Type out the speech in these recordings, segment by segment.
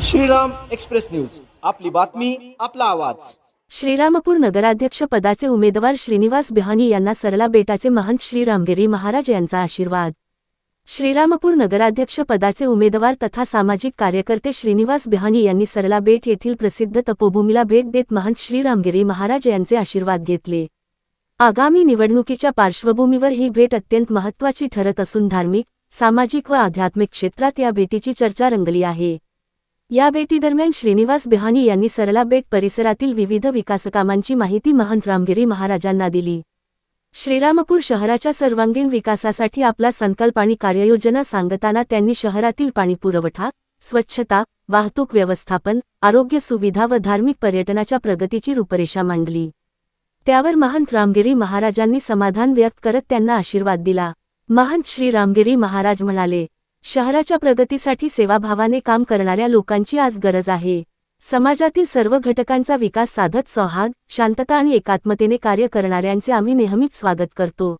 Shriram express news, आपली बातमी आपला आवाज। श्रीरामपूर नगराध्यक्ष पदाचे उमेदवार श्रीनिवास बिहाणी यांना सरला बेटाचे महंत श्री रामगिरी महाराज यांचा आशीर्वाद। श्रीरामपूर नगराध्यक्ष पदाचे उमेदवार तथा सामाजिक कार्यकर्ते श्रीनिवास बिहाणी यांनी सरला बेट येथील प्रसिद्ध तपोभूमीला भेट देत महंत श्री रामगिरी महाराज यांचे आशीर्वाद घेतले। आगामी निवडणुकीच्या पार्श्वभूमीवर ही भेट अत्यंत महत्त्वाची ठरत असून धार्मिक, सामाजिक व आध्यात्मिक क्षेत्रात या भेटीची चर्चा रंगली आहे। या भेटीदरम्यान श्रीनिवास बिहाणी यांनी सरला बेट परिसरातील विविध विकासकामांची माहिती महंत रामगिरी महाराजांना दिली। श्रीरामपूर शहराच्या सर्वांगीण विकासासाठी आपला संकल्प आणि कार्ययोजना सांगताना त्यांनी शहरातील पाणीपुरवठा, स्वच्छता, वाहतूक व्यवस्थापन, आरोग्य सुविधा व धार्मिक पर्यटनाच्या प्रगतीची रूपरेषा मांडली। त्यावर महंत रामगिरी महाराजांनी समाधान व्यक्त करत त्यांना आशीर्वाद दिला। महंत श्री रामगिरी महाराज म्हणाले, शहराच्या प्रगतीसाठी सेवाभावाने काम करणाऱ्या लोकांची आज गरज आहे। समाजातील सर्व घटकांचा विकास साधत सौहार्द, शांतता आणि एकात्मतेने कार्य करणाऱ्यांचे आम्ही नेहमीच स्वागत करतो।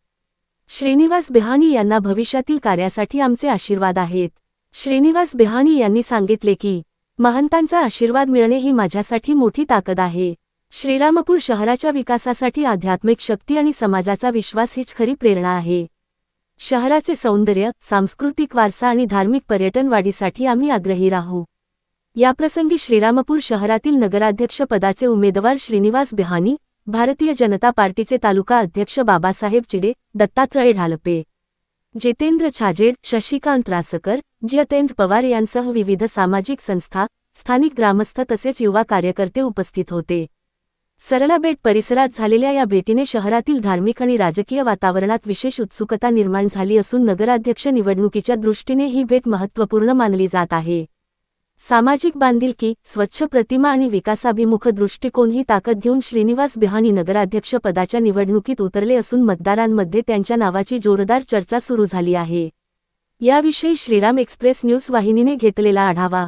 श्रीनिवास बिहाणी यांना भविष्यातील कार्यासाठी आमचे आशीर्वाद आहेत। श्रीनिवास बिहाणी यांनी सांगितले की, महंतांचा आशीर्वाद मिळणे ही माझ्यासाठी मोठी ताकद आहे। श्रीरामपूर शहराच्या विकासासाठी आध्यात्मिक शक्ती आणि समाजाचा विश्वास हीच खरी प्रेरणा आहे। शहराचे सौंदर्य, सांस्कृतिक वारसा आणि धार्मिक पर्यटन वाढीसाठी आम्ही आग्रही राहू। याप्रसंगी श्रीरामपूर शहरातील नगराध्यक्ष पदाचे उमेदवार श्रीनिवास बिहाणी, भारतीय जनता पार्टीचे तालुका अध्यक्ष बाबासाहेब चिडे, दत्तात्रय ढालपे, जितेंद्र छाजेड, शशिकांत रासकर, जयतेंद्र पवार यांसह विविध सामाजिक संस्था, स्थानिक ग्रामस्थ तसेच युवा कार्यकर्ते उपस्थित होते। सरला बेट परिसरात झालेल्या या भेटीने शहरातील धार्मिक आणि राजकीय वातावरणात विशेष उत्सुकता निर्माण झाली असून नगराध्यक्ष निवडणुकीच्या दृष्टीने ही भेट महत्त्वपूर्ण मानली जात आहे। सामाजिक बांधिलकी, स्वच्छ प्रतिमा आणि विकासाभिमुख दृष्टिकोन ही ताकद घेऊन श्रीनिवास बिहाणी नगराध्यक्ष पदाच्या निवडणुकीत उतरले असून मतदारांमध्ये त्यांच्या नावाची जोरदार चर्चा सुरू झाली आहे। याविषयी श्रीराम एक्सप्रेस न्यूज वाहिनीने घेतलेला आढावा।